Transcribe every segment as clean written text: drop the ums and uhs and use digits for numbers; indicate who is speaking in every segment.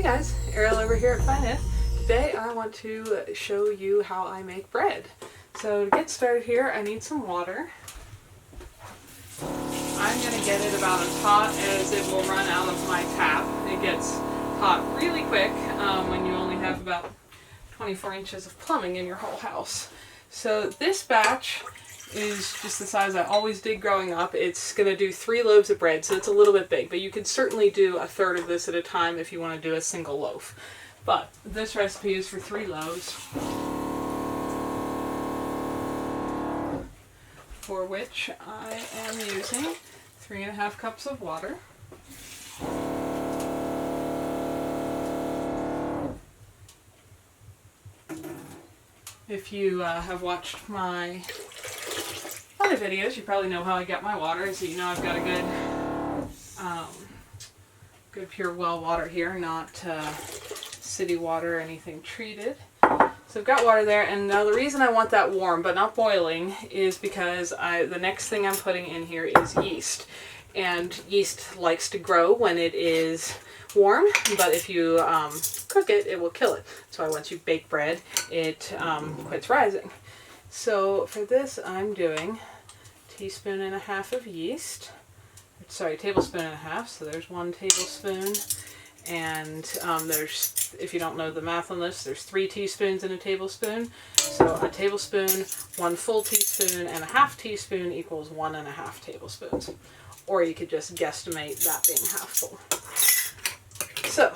Speaker 1: guys, Ariel over here at Finest. Today I want to show you how I make bread. So to get started here, I need some water. I'm going to get it about as hot as it will run out of my tap. It gets hot really quick when you only have about 24 inches of plumbing in your whole house. So this batch is just the size I always did growing up. It's going to do 3 loaves of bread, so it's a little bit big, but you could certainly do a third of this at a time if you want to do a single loaf. But this recipe is for 3 loaves, for which I am using 3.5 cups of water. If you have watched my other videos, you probably know how I get my water. So you know I've got a good pure well water here, not city water or anything treated. So I've got water there, and now the reason I want that warm but not boiling is because the next thing I'm putting in here is yeast. And yeast likes to grow when it is warm, but if you cook it, it will kill it. So once you bake bread, it quits rising. So for this, I'm doing 1.5 teaspoons of yeast. Sorry, 1.5 tablespoons. So there's 1 tablespoon, and there's, if you don't know the math on this, there's 3 teaspoons in a tablespoon. So a tablespoon, 1 full teaspoon, and 1/2 teaspoon equals 1.5 tablespoons. Or you could just guesstimate that being half full. So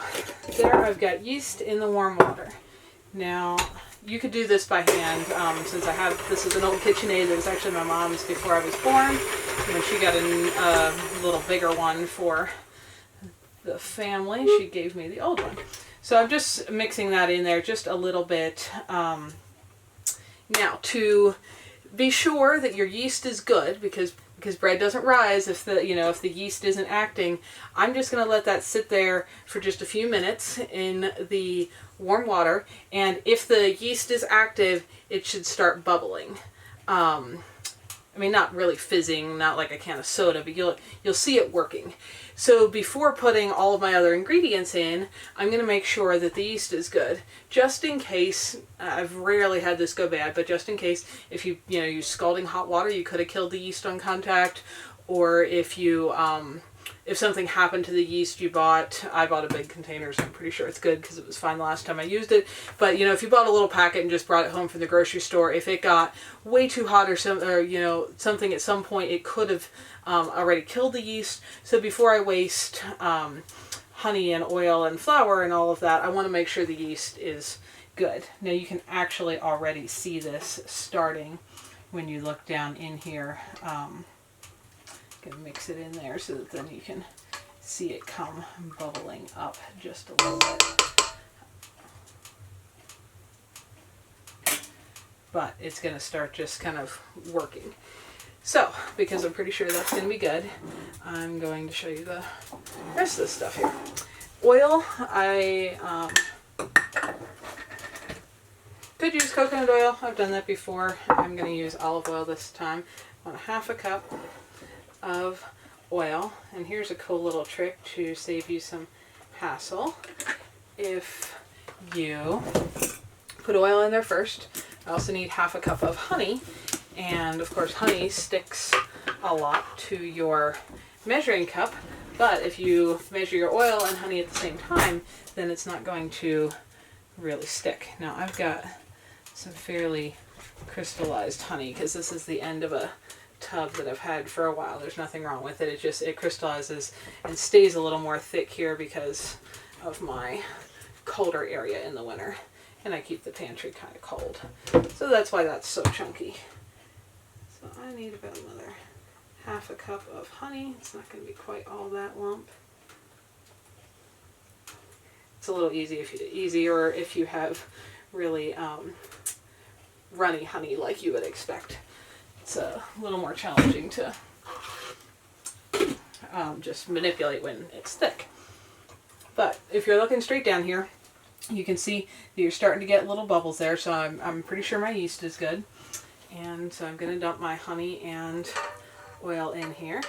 Speaker 1: there, I've got yeast in the warm water. Now you could do this by hand, since this is an old KitchenAid that was actually my mom's before I was born. When she got a little bigger one for the family, she gave me the old one. So I'm just mixing that in there just a little bit. Now, to be sure that your yeast is good, because bread doesn't rise if the yeast isn't acting, I'm just going to let that sit there for just a few minutes in the warm water, and if the yeast is active, it should start bubbling. I mean, not really fizzing, not like a can of soda, but you'll see it working. So before putting all of my other ingredients in, I'm going to make sure that the yeast is good, just in case. I've rarely had this go bad, but just in case, if you use scalding hot water, you could have killed the yeast on contact. Or if if something happened to the yeast I bought a big container, so I'm pretty sure it's good because it was fine the last time I used it. But if you bought a little packet and just brought it home from the grocery store, if it got way too hot or something at some point, it could have already killed the yeast. So before I waste honey and oil and flour and all of that, I want to make sure the yeast is good. Now you can actually already see this starting when you look down in here. Can mix it in there so that then you can see it come bubbling up just a little bit. But it's going to start just kind of working. So, because I'm pretty sure that's going to be good, I'm going to show you the rest of the stuff here. Oil, I could use coconut oil. I've done that before. I'm going to use olive oil this time. I want 1/2 cup of oil, and here's a cool little trick to save you some hassle. If you put oil in there first, I also need 1/2 cup of honey, and of course honey sticks a lot to your measuring cup, but if you measure your oil and honey at the same time, then it's not going to really stick. Now I've got some fairly crystallized honey because this is the end of a tub that I've had for a while. There's nothing wrong with it. It crystallizes and stays a little more thick here because of my colder area in the winter, and I keep the pantry kind of cold. So that's why that's so chunky. So I need about another 1/2 cup of honey. It's not going to be quite all that lump. It's a little easier if you have really runny honey like you would expect. It's a little more challenging to just manipulate when it's thick. But if you're looking straight down here, you can see that you're starting to get little bubbles there, so I'm pretty sure my yeast is good. And so I'm going to dump my honey and oil in here.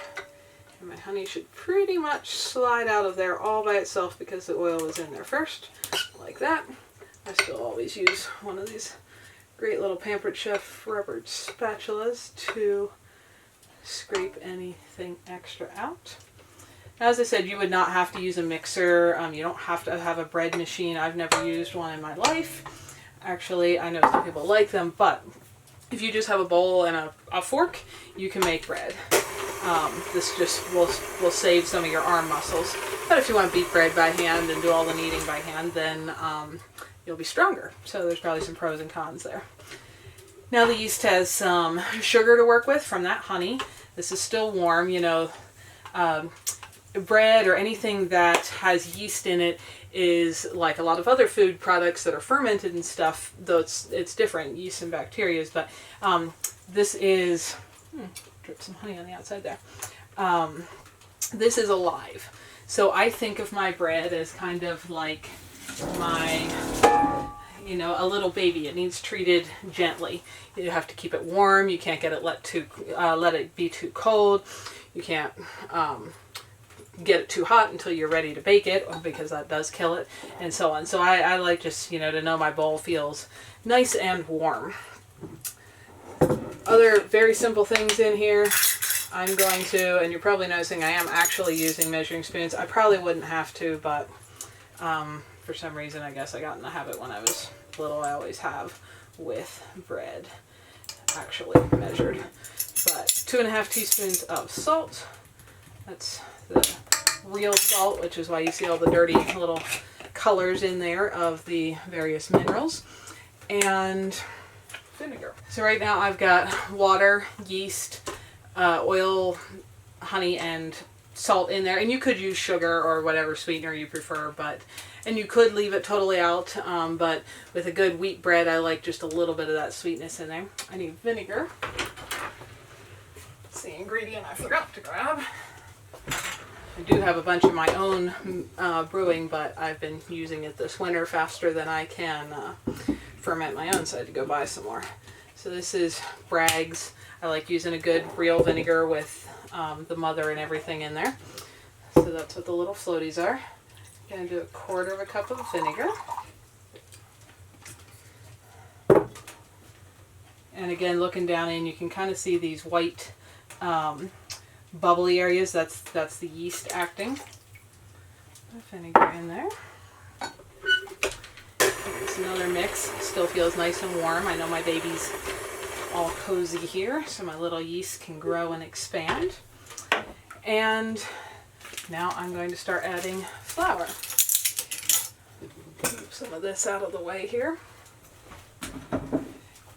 Speaker 1: And my honey should pretty much slide out of there all by itself because the oil was in there first, like that. I still always use one of these great little Pampered Chef rubber spatulas to scrape anything extra out. Now, as I said, you would not have to use a mixer. You don't have to have a bread machine. I've never used one in my life. Actually, I know some people like them, but if you just have a bowl and a fork, you can make bread. This just will save some of your arm muscles. But if you want to beat bread by hand and do all the kneading by hand, then you'll be stronger. So there's probably some pros and cons there. Now the yeast has some sugar to work with from that honey. This is still warm, you know. Bread or anything that has yeast in it is like a lot of other food products that are fermented and stuff, though it's different, yeast and bacteria, but this is, drip some honey on the outside there. This is alive. So I think of my bread as kind of like my, you know, a little baby. It needs treated gently. You have to keep it warm. You can't get it let it be too cold. You can't get it too hot until you're ready to bake it, because that does kill it, and so on. So I like just, you know, to know my bowl feels nice and warm. Other very simple things in here. I'm going to, and you're probably noticing I am actually using measuring spoons. I probably wouldn't have to, but for some reason I guess I got in the habit when I was little. I always have with bread actually measured. But 2.5 teaspoons of salt. That's the real salt, which is why you see all the dirty little colors in there of the various minerals. And vinegar. So right now I've got water, yeast, oil, honey, and salt in there. And you could use sugar or whatever sweetener you prefer, and you could leave it totally out, but with a good wheat bread, I like just a little bit of that sweetness in there. I need vinegar. That's the ingredient I forgot to grab. I do have a bunch of my own brewing, but I've been using it this winter faster than I can ferment my own, so I had to go buy some more. So this is Bragg's. I like using a good real vinegar with the mother and everything in there. So that's what the little floaties are. I'm going to do 1/4 cup of vinegar. And again, looking down in, you can kind of see these white bubbly areas. That's the yeast acting. Vinegar in there. It's another mix. Still feels nice and warm. I know my baby's all cozy here, so my little yeast can grow and expand. And now I'm going to start adding flour. Move some of this out of the way here,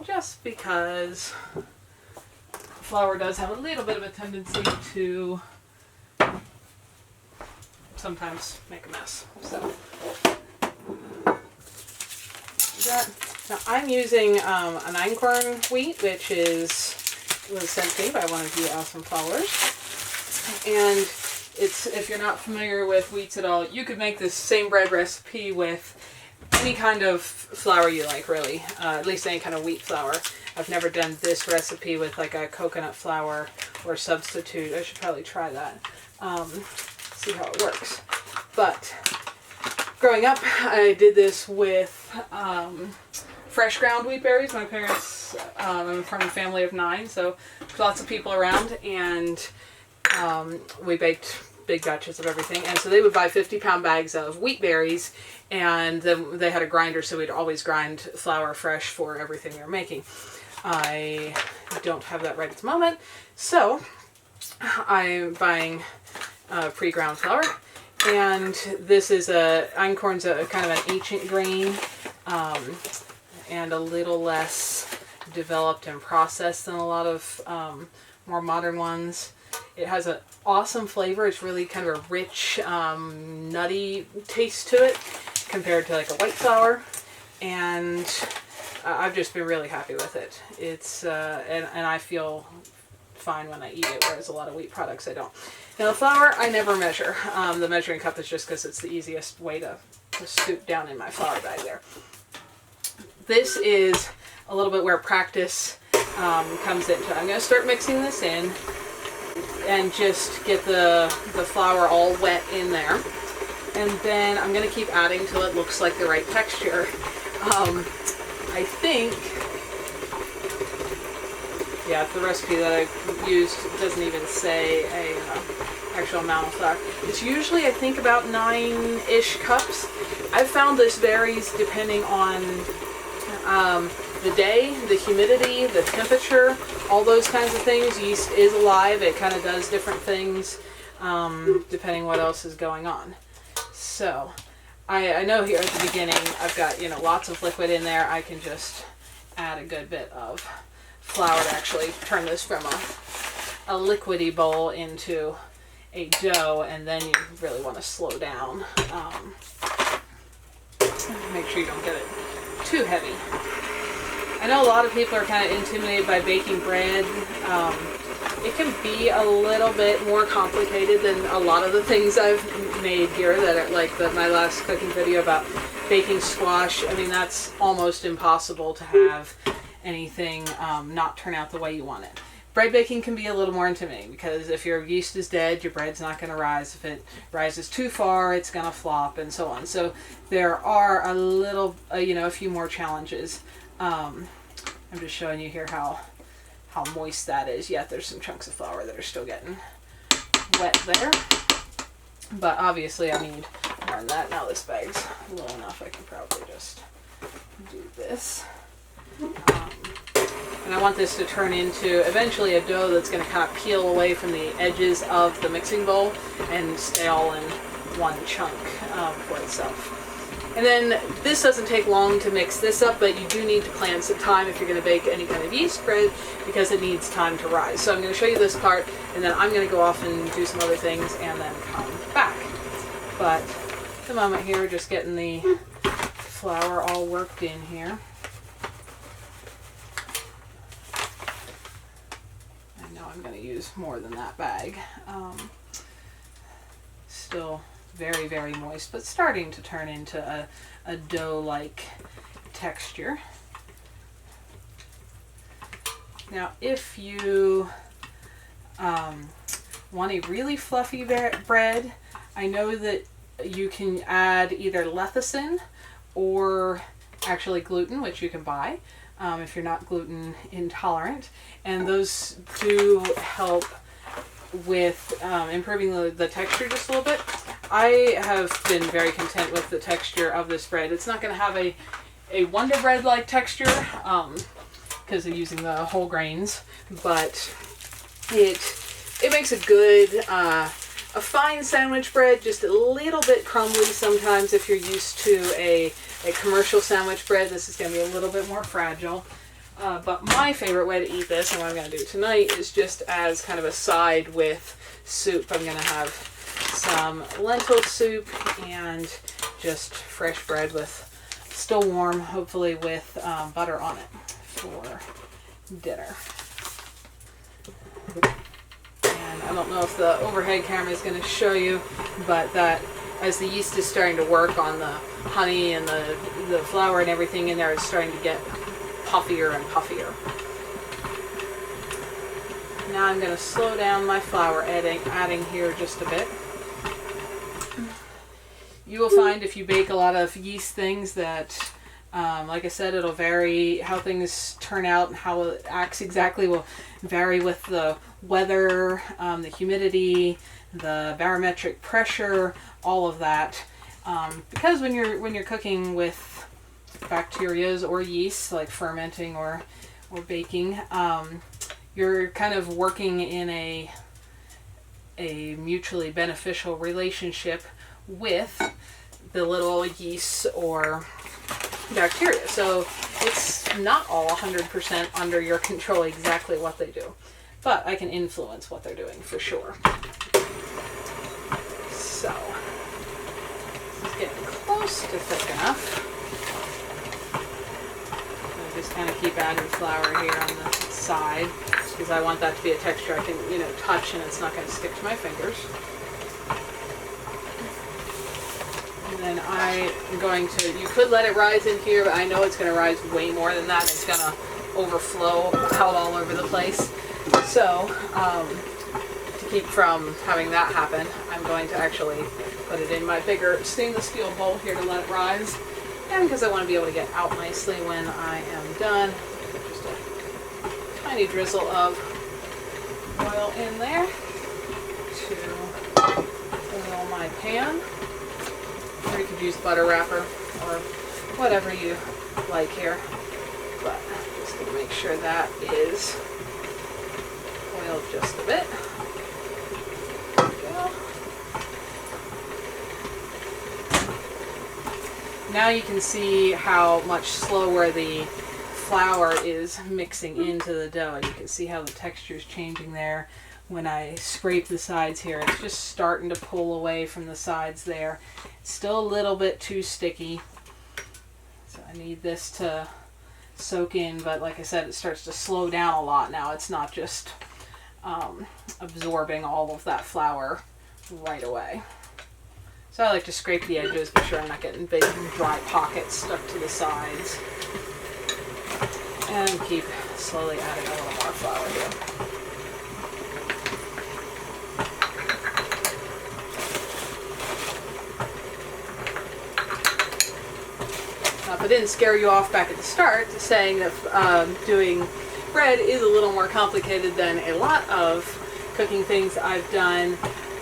Speaker 1: just because flour does have a little bit of a tendency to sometimes make a mess. So that. Now I'm using an einkorn wheat, which was sent to me by one of you awesome followers. And if you're not familiar with wheats at all, you could make this same bread recipe with any kind of flour you like, really. At least any kind of wheat flour. I've never done this recipe with like a coconut flour or substitute. I should probably try that. See how it works. But growing up, I did this with fresh ground wheat berries. My parents, I'm from a family of 9, so lots of people around, and we baked big batches of everything. And so they would buy 50-pound bags of wheat berries, and then they had a grinder, so we'd always grind flour fresh for everything we were making. I don't have that right at the moment, so I'm buying pre-ground flour. And this is einkorn's a kind of an ancient grain, and a little less developed and processed than a lot of more modern ones. It has an awesome flavor. It's really kind of a rich, nutty taste to it compared to like a white flour, and I've just been really happy with it. It's and I feel fine when I eat it, whereas a lot of wheat products I don't. Now the flour I never measure. The measuring cup is just because it's the easiest way to scoop down in my flour bag there. This is a little bit where practice comes into it. I'm going to start mixing this in. and just get the flour all wet in there. And then I'm going to keep adding till it looks like the right texture. I think, yeah, the recipe that I used doesn't even say a actual amount of flour. It's usually, I think, about 9-ish cups. I've found this varies depending on the day, the humidity, the temperature, all those kinds of things. Yeast is alive. It kind of does different things depending what else is going on. So I know here at the beginning I've got, you know, lots of liquid in there. I can just add a good bit of flour to actually turn this from a liquidy bowl into a dough, and then you really want to slow down. Make sure you don't get it too heavy. I know a lot of people are kind of intimidated by baking bread. It can be a little bit more complicated than a lot of the things I've made here that are like my last cooking video about baking squash. I mean, that's almost impossible to have anything not turn out the way you want it. Bread baking can be a little more intimidating because if your yeast is dead, your bread's not going to rise. If it rises too far, it's going to flop, and so on. So there are a few more challenges. I'm just showing you here how moist that is. Yet there's some chunks of flour that are still getting wet there. But obviously I need more than that. Now this bag's low enough, I can probably just do this. And I want this to turn into eventually a dough that's going to kind of peel away from the edges of the mixing bowl and stay all in one chunk for itself. And then this doesn't take long to mix this up, but you do need to plan some time if you're going to bake any kind of yeast bread because it needs time to rise. So I'm going to show you this part, and then I'm going to go off and do some other things and then come back. But at the moment here, we're just getting the flour all worked in here. I know I'm going to use more than that bag. Still very, very moist, but starting to turn into a dough-like texture. Now, if you want a really fluffy bread, I know that you can add either lecithin or actually gluten, which you can buy if you're not gluten intolerant, and those do help with improving the texture just a little bit. I have been very content with the texture of this bread. It's not going to have a Wonder Bread-like texture because of using the whole grains, but it makes a good, a fine sandwich bread, just a little bit crumbly sometimes. If you're used to a commercial sandwich bread, this is going to be a little bit more fragile. But my favorite way to eat this, and what I'm going to do tonight, is just as kind of a side with soup. I'm going to have some lentil soup and just fresh bread with, still warm, hopefully with butter on it for dinner. And I don't know if the overhead camera is going to show you, but that as the yeast is starting to work on the honey and the flour and everything in there, it's starting to get puffier and puffier. Now I'm going to slow down my flour adding here just a bit. You will find if you bake a lot of yeast things that, like I said, it'll vary how things turn out and how it acts exactly will vary with the weather, the humidity, the barometric pressure, all of that. Because when you're cooking with bacterias or yeast, like fermenting or baking, you're kind of working in a mutually beneficial relationship with the little yeast or bacteria. So it's not all 100% under your control exactly what they do, but I can influence what they're doing for sure. So this is getting close to thick enough. I just kind of keep adding flour here on the side because I want that to be a texture I can, touch and it's not going to stick to my fingers. And then I am going to, you could let it rise in here, but I know it's going to rise way more than that. It's going to overflow out all over the place. So to keep from having that happen, I'm going to actually put it in my bigger stainless steel bowl here to let it rise. And because I want to be able to get out nicely when I am done. Just a tiny drizzle of oil in there to oil my pan. Or you could use butter wrapper or whatever you like here. But just to make sure that is oiled just a bit. There we go. Now you can see how much slower the flour is mixing into the dough, and you can see how the texture is changing there. When I scrape the sides here, it's just starting to pull away from the sides there. It's still a little bit too sticky, so I need this to soak in, but like I said, it starts to slow down a lot now. It's not just absorbing all of that flour right away. So I like to scrape the edges, be sure I'm not getting big dry pockets stuck to the sides. And keep slowly adding a little more flour here. If it didn't scare you off back at the start, saying that doing bread is a little more complicated than a lot of cooking things I've done,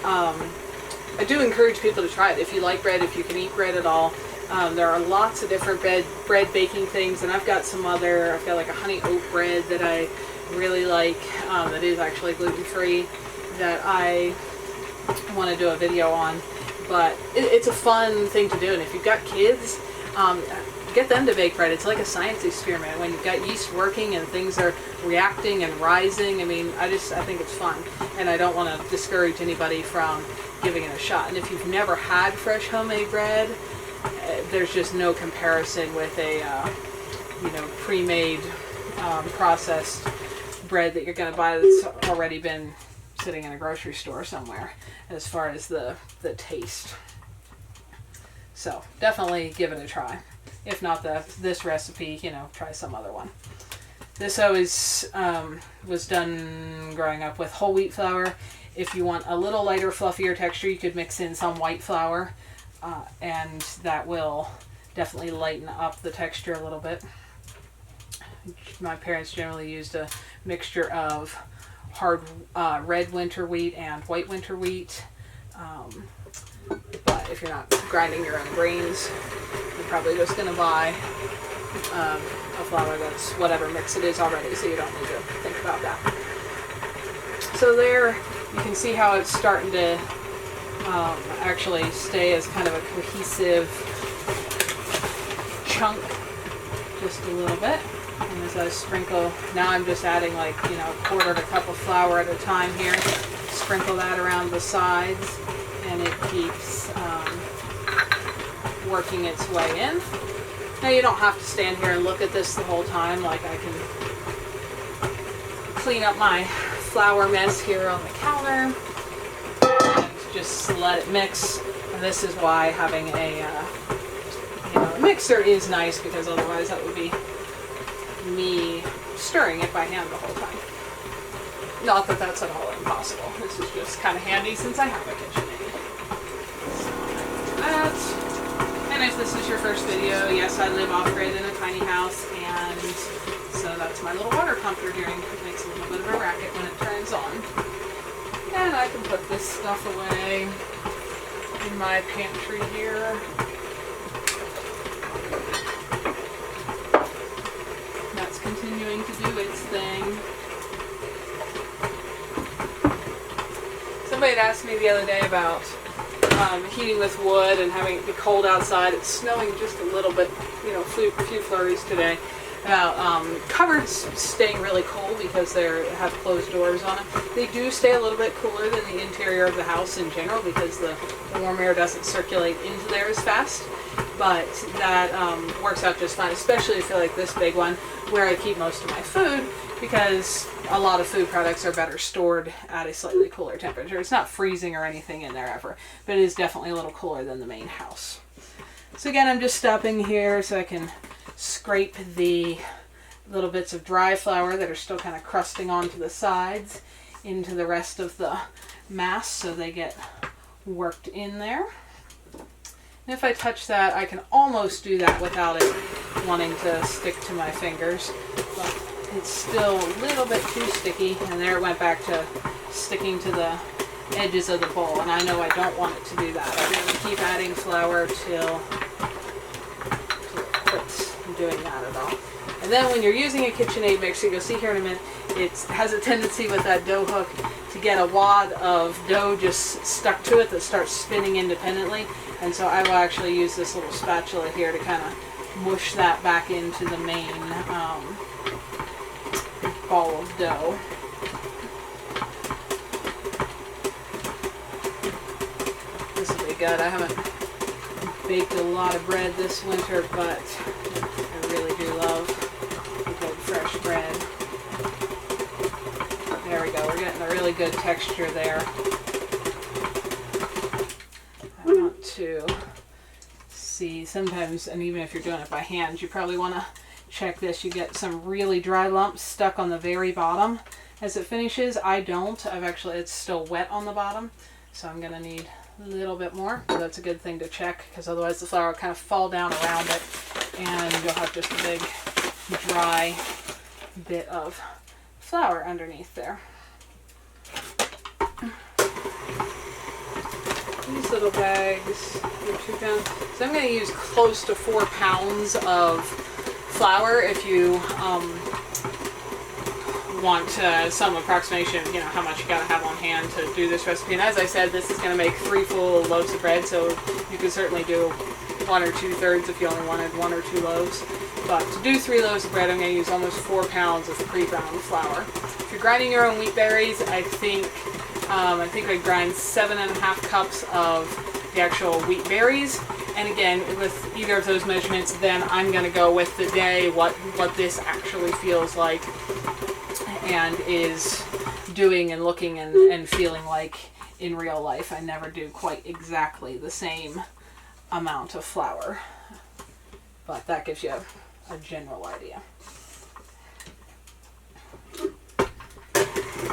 Speaker 1: I do encourage people to try it. If you like bread, if you can eat bread at all, there are lots of different bread baking things, and I've got like a honey oat bread that I really like, that is actually gluten-free, that I want to do a video on. But it's a fun thing to do, and if you've got kids, get them to bake bread. It's like a science experiment when you've got yeast working and things are reacting and rising. I mean, I think it's fun, and I don't want to discourage anybody from giving it a shot. And if you've never had fresh homemade bread, there's just no comparison with a pre-made processed bread that you're going to buy that's already been sitting in a grocery store somewhere as far as the taste. So definitely give it a try. If not this recipe, try some other one. This always was done growing up with whole wheat flour. If you want a little lighter, fluffier texture, you could mix in some white flour, and that will definitely lighten up the texture a little bit. My parents generally used a mixture of hard red winter wheat and white winter wheat. But if you're not grinding your own grains, you're probably just going to buy a flour that's whatever mix it is already, so you don't need to think about that. So there you can see how it's starting to actually stay as kind of a cohesive chunk, just a little bit. And as I sprinkle, now I'm just adding like, a quarter of a cup of flour at a time here. Sprinkle that around the sides, and it keeps working its way in. Now you don't have to stand here and look at this the whole time. Like, I can clean up my flour mess here on the counter and just let it mix. And this is why having a mixer is nice, because otherwise that would be me stirring it by hand the whole time. Not that that's at all impossible. This is just kind of handy since I have a KitchenAid. So that. And if this is your first video, yes, I live off-grid in a tiny house, and so that's my little water pump you're hearing. It makes a little bit of a racket when it turns on. And I can put this stuff away in my pantry here. That's continuing to do its thing. Somebody had asked me the other day about heating with wood and having it be cold outside. It's snowing just a little bit, a few flurries today. About cupboards staying really cold because they have closed doors on them. They do stay a little bit cooler than the interior of the house in general, because the warm air doesn't circulate into there as fast. But that works out just fine, especially if you like this big one where I keep most of my food, because a lot of food products are better stored at a slightly cooler temperature. It's not freezing or anything in there ever, but it is definitely a little cooler than the main house. So again, I'm just stopping here so I can scrape the little bits of dry flour that are still kind of crusting onto the sides into the rest of the mass so they get worked in there. And if I touch that, I can almost do that without it wanting to stick to my fingers, but it's still a little bit too sticky, and there it went back to sticking to the edges of the bowl, and I know I don't want it to do that. I'm going to keep adding flour till it quits doing that at all. And then when you're using a KitchenAid mixer, you'll see here in a minute, it has a tendency with that dough hook to get a wad of dough just stuck to it that starts spinning independently. And so I will actually use this little spatula here to kind of mush that back into the main ball of dough. This will be good. I haven't baked a lot of bread this winter, but I really do love good fresh bread. There we go. We're getting a really good texture there. I want to see sometimes, and even if you're doing it by hand, you probably want to check this. You get some really dry lumps stuck on the very bottom as it finishes. I don't. It's still wet on the bottom, so I'm going to need a little bit more. So that's a good thing to check, because otherwise the flour will kind of fall down around it and you'll have just a big dry bit of flour underneath there. These little bags are 2 pounds. So I'm going to use close to 4 pounds of flour if you want some approximation of how much you got to have on hand to do this recipe. And as I said, this is going to make 3 full loaves of bread, so you could certainly do 1 or 2/3 if you only wanted 1 or 2 loaves. But to do 3 loaves of bread, I'm going to use almost 4 pounds of pre-ground flour. If you're grinding your own wheat berries, I think I grind 7.5 cups of the actual wheat berries. And again, with either of those measurements, then I'm going to go with the day, what this actually feels like and is doing and looking and feeling like in real life. I never do quite exactly the same amount of flour, but that gives you a general idea.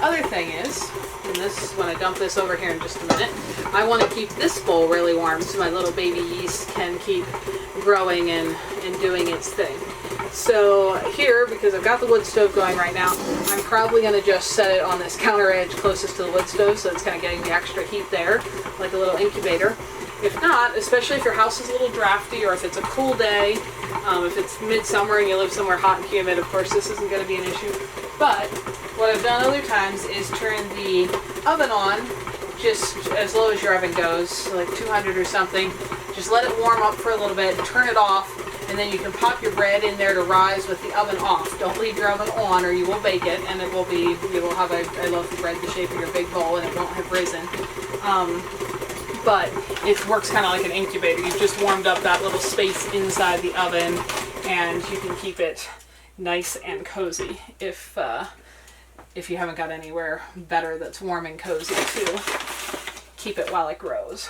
Speaker 1: Other thing is, and this is when I dump this over here in just a minute, I want to keep this bowl really warm so my little baby yeast can keep growing and doing its thing. So here, because I've got the wood stove going right now, I'm probably going to just set it on this counter edge closest to the wood stove, so it's kind of getting the extra heat there, like a little incubator. If not, especially if your house is a little drafty or if it's a cool day, if it's midsummer and you live somewhere hot and humid, of course this isn't going to be an issue. But what I've done other times is turn the oven on just as low as your oven goes, like 200 or something. Just let it warm up for a little bit, turn it off, and then you can pop your bread in there to rise with the oven off. Don't leave your oven on or you will bake it, and you will have a loaf of bread the shape of your big bowl and it won't have risen. But it works kind of like an incubator. You've just warmed up that little space inside the oven, and you can keep it nice and cozy if you haven't got anywhere better that's warm and cozy to keep it while it grows.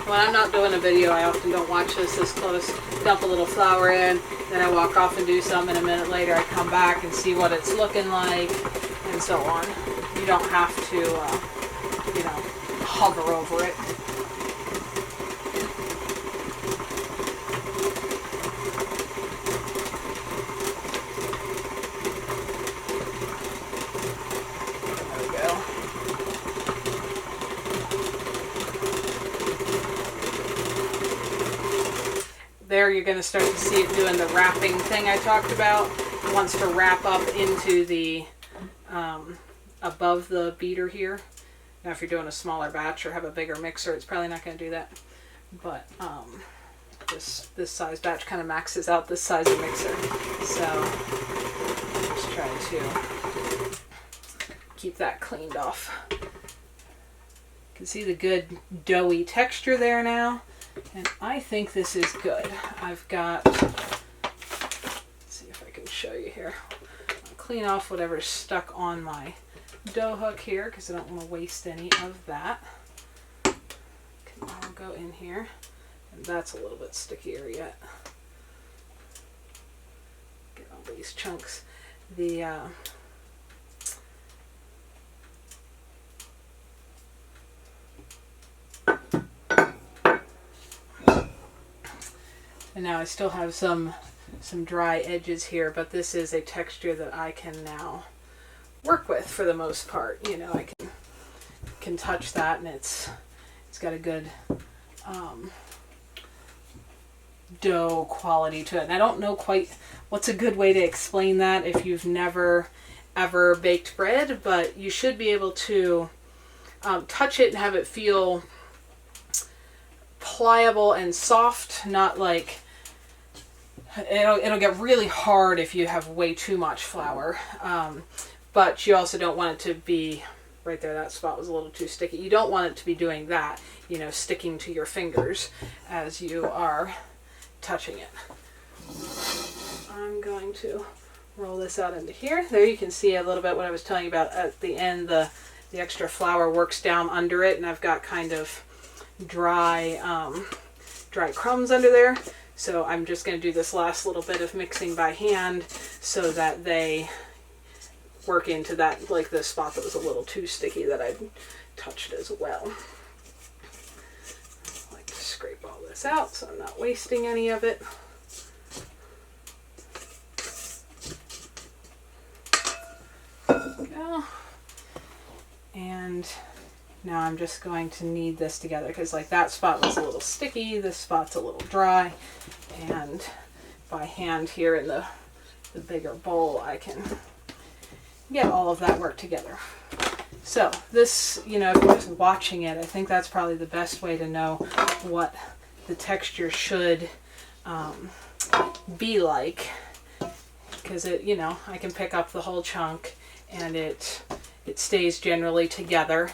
Speaker 1: When I'm not doing a video, I often don't watch this close. Dump a little flour in, then I walk off and do some, and a minute later I come back and see what it's looking like, and so on. You don't have to, hover over it. There you're going to start to see it doing the wrapping thing I talked about. It wants to wrap up into the above the beater here. Now if you're doing a smaller batch or have a bigger mixer, it's probably not going to do that. But this size batch kind of maxes out this size of mixer. So just try to keep that cleaned off. You can see the good doughy texture there now. And I think this is good. I've got, let's see if I can show you here. I'll clean off whatever's stuck on my dough hook here because I don't want to waste any of that. I'll go in here, and that's a little bit stickier yet. these chunks. The and now I still have some dry edges here, but this is a texture that I can now work with for the most part. You know, I can touch that, and it's got a good dough quality to it. And I don't know quite what's a good way to explain that if you've never ever baked bread, but you should be able to touch it and have it feel pliable and soft, not like it'll get really hard if you have way too much flour, but you also don't want it to be right there. That spot was a little too sticky. You don't want it to be doing that, you know, sticking to your fingers as you are touching it. I'm going to roll this out into here. There you can see a little bit what I was telling you about at the end. The extra flour works down under it, and I've got kind of dry crumbs under there. So I'm just going to do this last little bit of mixing by hand so that they work into that, like the spot that was a little too sticky that I touched as well. I like to scrape all this out so I'm not wasting any of it. There we go. And now I'm just going to knead this together because like that spot was a little sticky, this spot's a little dry, and by hand here in the bigger bowl I can get all of that work together. So this, you know, if you're just watching it, I think that's probably the best way to know what the texture should be like, because it, you know, I can pick up the whole chunk and it stays generally together,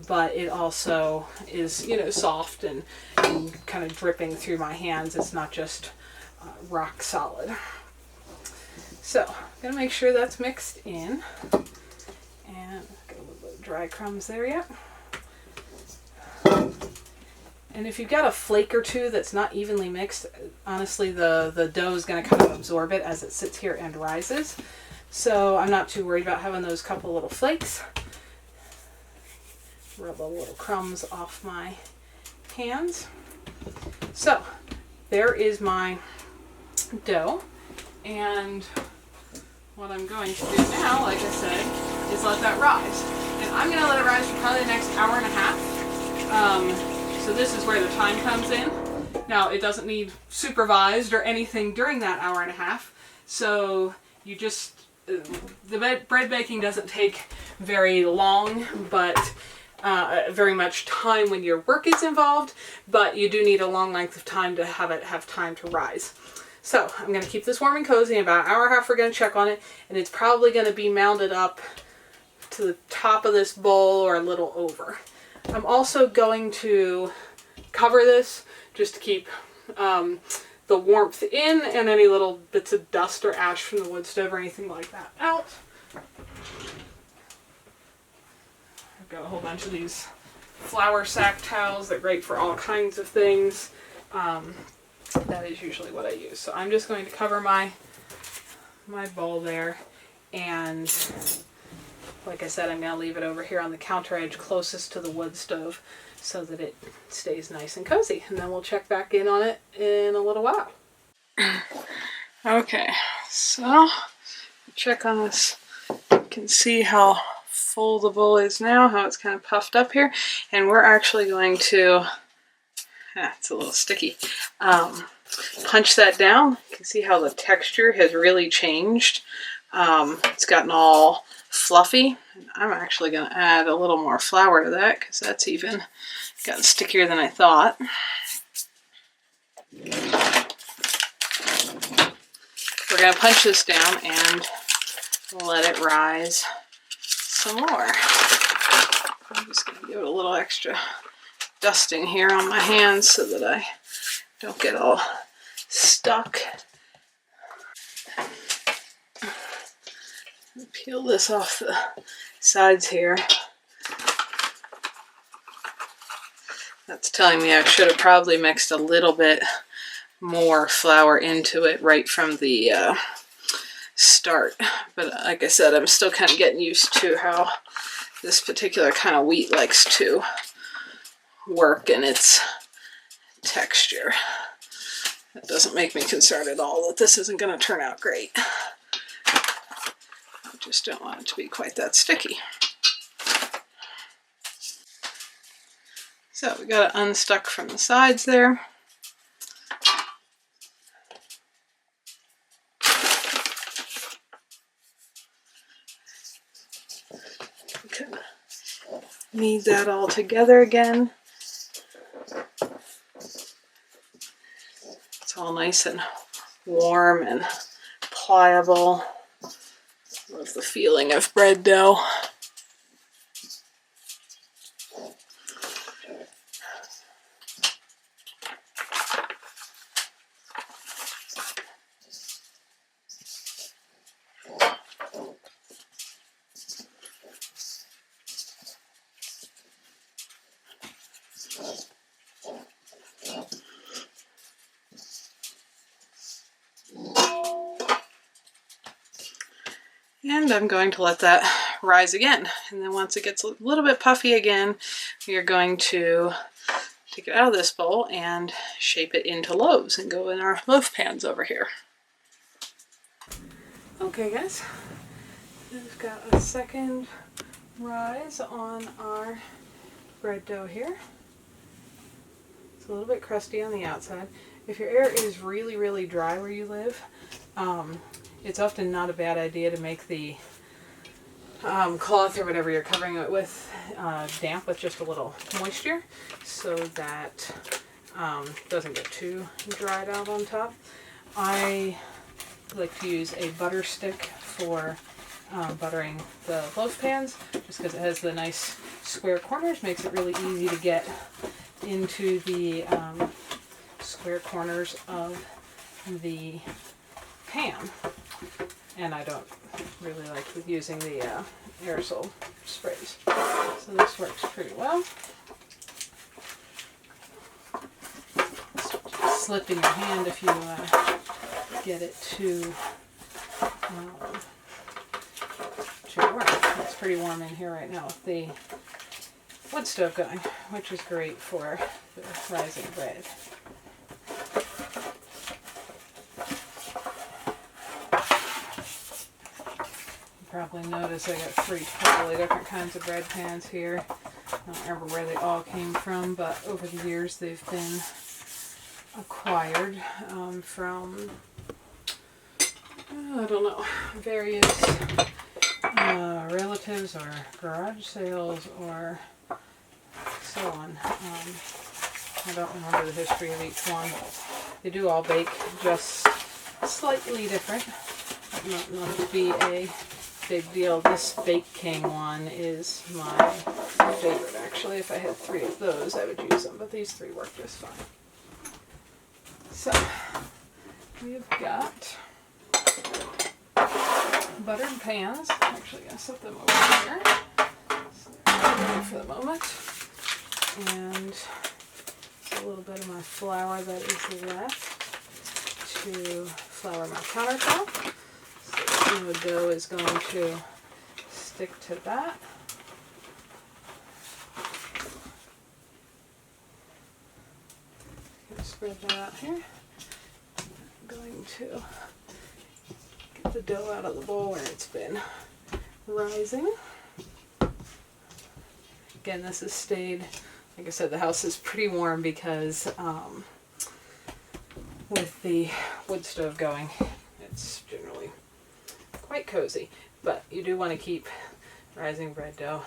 Speaker 1: but it also is, you know, soft and kind of dripping through my hands. It's not just rock solid. So I'm going to make sure that's mixed in. And got a little bit of dry crumbs there yet. And if you've got a flake or two that's not evenly mixed, honestly the dough is going to kind of absorb it as it sits here and rises. So I'm not too worried about having those couple little flakes. Rub the little crumbs off my hands. So there is my dough, and what I'm going to do now, like I said, is let that rise. And I'm going to let it rise for probably the next hour and a half. So this is where the time comes in. Now it doesn't need supervised or anything during that hour and a half, so you just the bread baking doesn't take very long, but very much time when your work is involved, but you do need a long length of time to have time to rise. So I'm going to keep this warm and cozy. In about an hour and a half we're going to check on it, and it's probably going to be mounted up to the top of this bowl or a little over. I'm also going to cover this just to keep the warmth in and any little bits of dust or ash from the wood stove or anything like that out. I've got a whole bunch of these flour sack towels. They're great for all kinds of things. That is usually what I use. So I'm just going to cover my bowl there, and like I said, I'm going to leave it over here on the counter edge closest to the wood stove so that it stays nice and cozy, and then we'll check back in on it in a little while. Okay, so check on this. You can see how full the bowl is now, how it's kind of puffed up here, and we're actually going to, it's a little sticky, punch that down. You can see how the texture has really changed. It's gotten all fluffy. And I'm actually going to add a little more flour to that because that's even gotten stickier than I thought. We're going to punch this down and let it rise some more. I'm just going to give it a little extra dusting here on my hands so that I don't get all stuck. Peel this off the sides here. That's telling me I should have probably mixed a little bit more flour into it right from the start. But like I said, I'm still kind of getting used to how this particular kind of wheat likes to work in its texture. That doesn't make me concerned at all that this isn't going to turn out great. I just don't want it to be quite that sticky. So we got it unstuck from the sides there. We can knead that all together again. It's all nice and warm and pliable. Love the feeling of bread dough. And I'm going to let that rise again. And then once it gets a little bit puffy again, we are going to take it out of this bowl and shape it into loaves and go in our loaf pans over here. Okay guys, we've got a second rise on our bread dough here. It's a little bit crusty on the outside. If your air is really, really dry where you live, it's often not a bad idea to make the cloth or whatever you're covering it with damp with just a little moisture so that it doesn't get too dried out on top. I like to use a butter stick for buttering the loaf pans just because it has the nice square corners, makes it really easy to get into the square corners of the pan. And I don't really like using the aerosol sprays. So this works pretty well. Just slip in your hand if you get it to work. It's pretty warm in here right now with the wood stove going, which is great for the rising bread. Probably notice I got 3 totally different kinds of bread pans here. I don't remember where they all came from, but over the years they've been acquired from, I don't know, various relatives or garage sales or so on. I don't remember the history of each one. They do all bake just slightly different. Not to be a big deal. This Bake King one is my favorite actually. If I had 3 of those I would use them, but these 3 work just fine. So we've got buttered pans. I'm actually going to set them over here so they're ready for the moment. And a little bit of my flour that is left to flour my countertop. So the dough is going to stick to that. Spread that out here. I'm going to get the dough out of the bowl where it's been rising. Again, this has stayed, like I said, the house is pretty warm because with the wood stove going, it's generally quite cozy. But you do want to keep rising bread dough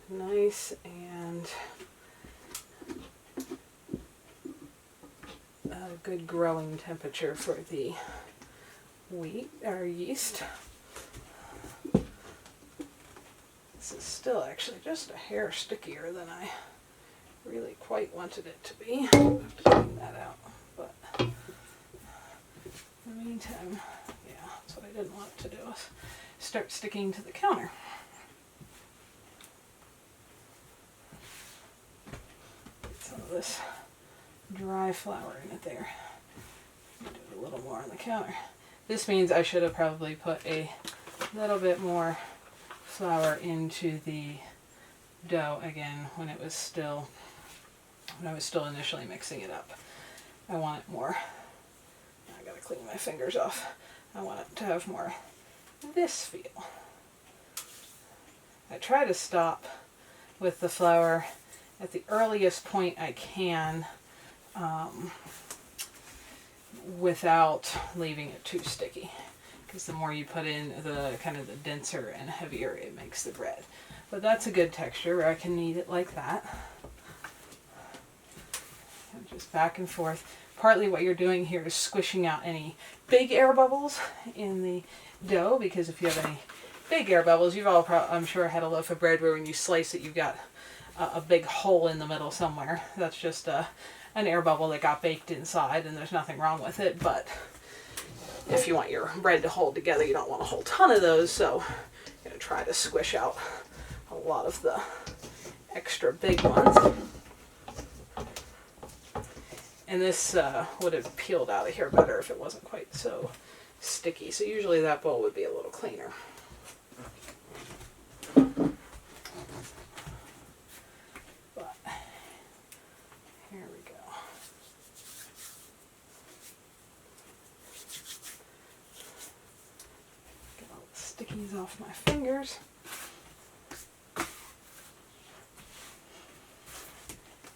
Speaker 1: nice and a good growing temperature for the wheat or yeast. This is still actually just a hair stickier than I really quite wanted it to be. I'll have to clean that out. But in the meantime, yeah, that's what I didn't want it to do, is start sticking to the counter. Get some of this dry flour in it there. Do it a little more on the counter. This means I should have probably put a little bit more flour into the dough again when I was still initially mixing it up. I want it more, I gotta clean my fingers off. I want it to have more this feel. I try to stop with the flour at the earliest point I can without leaving it too sticky, because the more you put in, the denser and heavier it makes the bread. But that's a good texture where I can knead it like that. And just back and forth. Partly what you're doing here is squishing out any big air bubbles in the dough, because if you have any big air bubbles, you've all I'm sure had a loaf of bread where when you slice it you've got a big hole in the middle somewhere. That's just an air bubble that got baked inside, and there's nothing wrong with it. But if you want your bread to hold together, you don't want a whole ton of those, so you're going to try to squish out a lot of the extra big ones. And this would have peeled out of here better if it wasn't quite so sticky. So usually that bowl would be a little cleaner. But here we go. Get all the stickies off my fingers.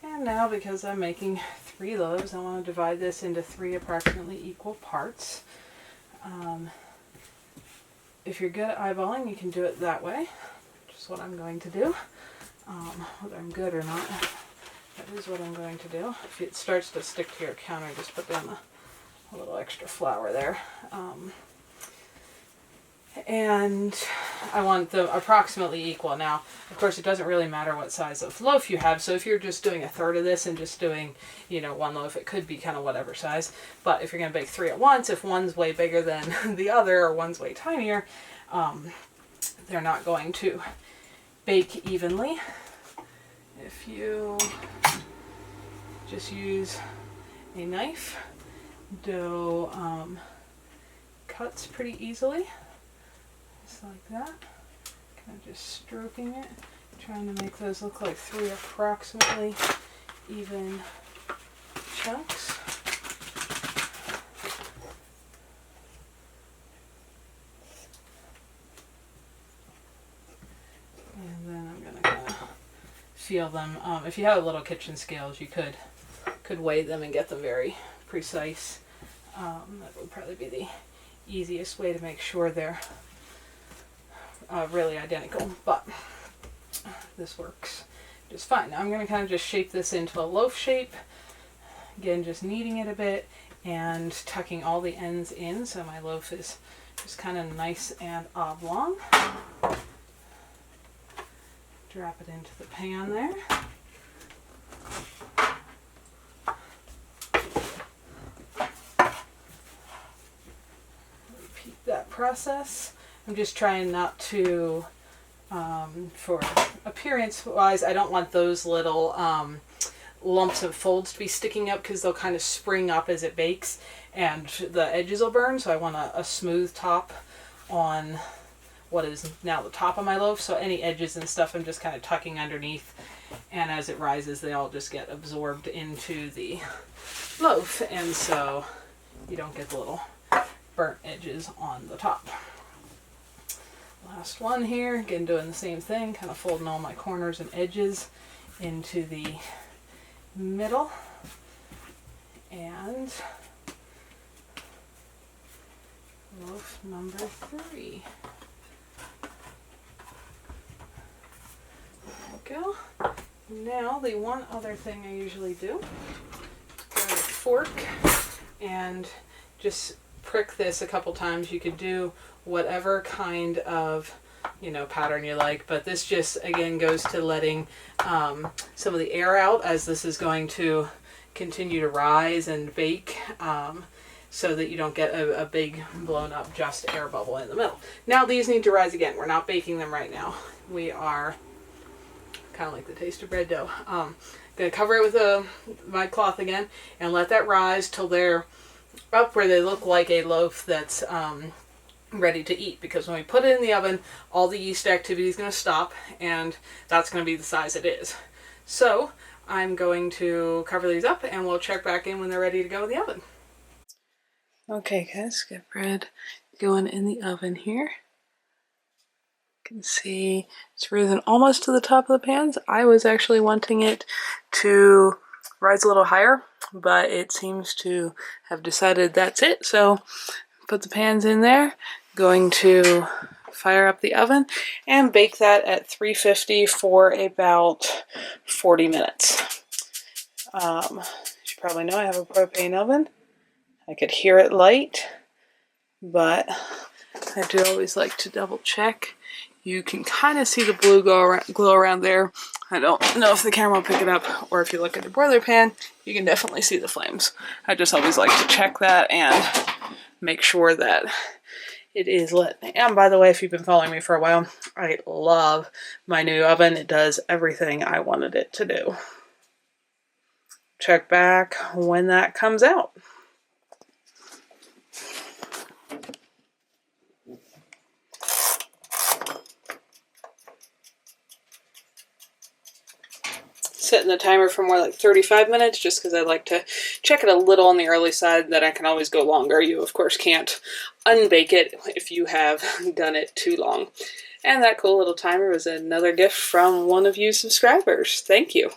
Speaker 1: And now, because I'm making 3 loaves, I want to divide this into 3 approximately equal parts. If you're good at eyeballing, you can do it that way, which is what I'm going to do. Whether I'm good or not, that is what I'm going to do. If it starts to stick to your counter, just put down a little extra flour there. And I want them approximately equal. Now, of course, it doesn't really matter what size of loaf you have. So if you're just doing a third of this and just doing, 1 loaf, it could be kind of whatever size. But if you're going to bake 3 at once, if one's way bigger than the other or one's way tinier, they're not going to bake evenly. If you just use a knife, dough cuts pretty easily. Like that, kind of just stroking it, trying to make those look like 3 approximately even chunks. And then I'm going to kind of feel them. If you have little kitchen scales, you could weigh them and get them very precise. That would probably be the easiest way to make sure they're really identical, but this works just fine. Now I'm going to kind of just shape this into a loaf shape. Again, just kneading it a bit and tucking all the ends in so my loaf is just kind of nice and oblong. Drop it into the pan there. Repeat that process. I'm just trying not to, for appearance wise, I don't want those little lumps and folds to be sticking up, because they'll kind of spring up as it bakes and the edges will burn. So I want a smooth top on what is now the top of my loaf. So any edges and stuff I'm just kind of tucking underneath, and as it rises they all just get absorbed into the loaf, and so you don't get the little burnt edges on the top. Last one here, again doing the same thing, kind of folding all my corners and edges into the middle, and loaf number 3. There we go. Now the one other thing I usually do, grab a fork and just prick this a couple times. You could do whatever kind of pattern you like, but this just again goes to letting some of the air out as this is going to continue to rise and bake, so that you don't get a big blown up just air bubble in the middle. Now these need to rise again. We're not baking them right now. We are kind of like the taste of bread dough. Gonna cover it with my cloth again and let that rise till they're up where they look like a loaf that's ready to eat, because when we put it in the oven, all the yeast activity is going to stop, and that's going to be the size it is. So I'm going to cover these up and we'll check back in when they're ready to go in the oven. Okay guys, get bread going in the oven here. You can see it's risen almost to the top of the pans. I was actually wanting it to rise a little higher, but it seems to have decided that's it. So put the pans in there, going to fire up the oven and bake that at 350 for about 40 minutes. As you probably know, I have a propane oven. I could hear it light, but I do always like to double check. You can kind of see the blue glow around there. I don't know if the camera will pick it up, or if you look at the boiler pan, you can definitely see the flames. I just always like to check that and make sure that it is lit. And by the way, if you've been following me for a while, I love my new oven. It does everything I wanted it to do. Check back when that comes out. Setting the timer for more like 35 minutes just because I like to check it a little on the early side, that I can always go longer. You of course can't unbake it if you have done it too long. And that cool little timer was another gift from one of you subscribers. Thank you.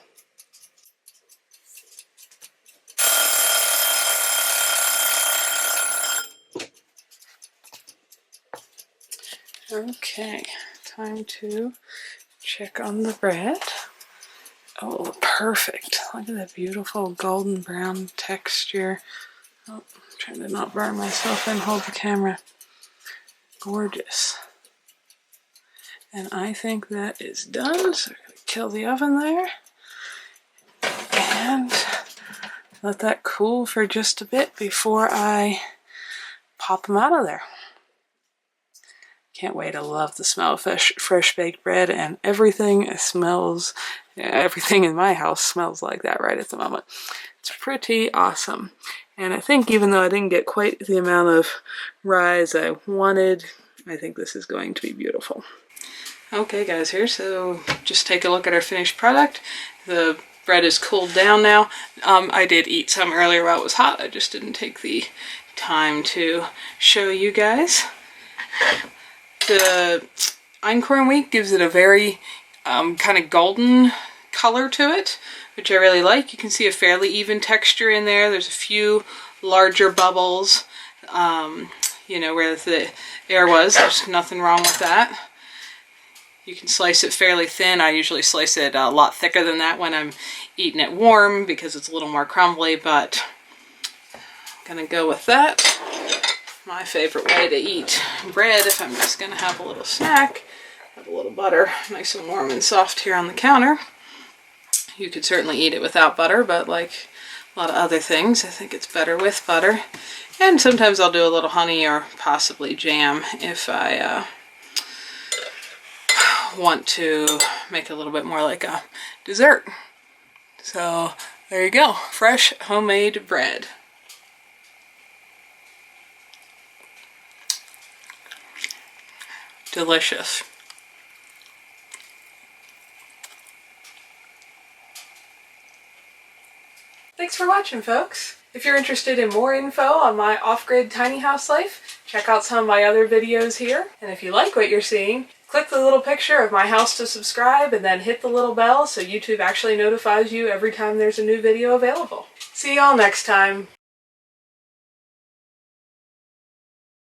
Speaker 1: Okay, time to check on the bread. Oh, perfect. Look at that beautiful golden brown texture. Oh, I'm trying to not burn myself and hold the camera. Gorgeous. And I think that is done. So I'm going to kill the oven there. And let that cool for just a bit before I pop them out of there. Can't wait. I love the smell of fresh baked bread, and everything smells, everything in my house smells like that right at the moment. It's pretty awesome. And I think even though I didn't get quite the amount of rise I wanted, I think this is going to be beautiful. Okay guys, here, so just take a look at our finished product. The bread is cooled down now. I did eat some earlier while it was hot. I just didn't take the time to show you guys. The einkorn wheat gives it a very kind of golden color to it, which I really like. You can see a fairly even texture in there. There's a few larger bubbles, you know, where the air was. There's nothing wrong with that. You can slice it fairly thin. I usually slice it a lot thicker than that when I'm eating it warm because it's a little more crumbly, but I'm gonna go with that. My favorite way to eat bread if I'm just gonna have a little snack. Have a little butter, nice and warm and soft here on the counter. You could certainly eat it without butter, but like a lot of other things, I think it's better with butter. And sometimes I'll do a little honey or possibly jam if I want to make it a little bit more like a dessert. So there you go, fresh homemade bread. Delicious. Thanks for watching, folks. If you're interested in more info on my off-grid tiny house life, check out some of my other videos here. And if you like what you're seeing, click the little picture of my house to subscribe and then hit the little bell so YouTube actually notifies you every time there's a new video available. See y'all next time.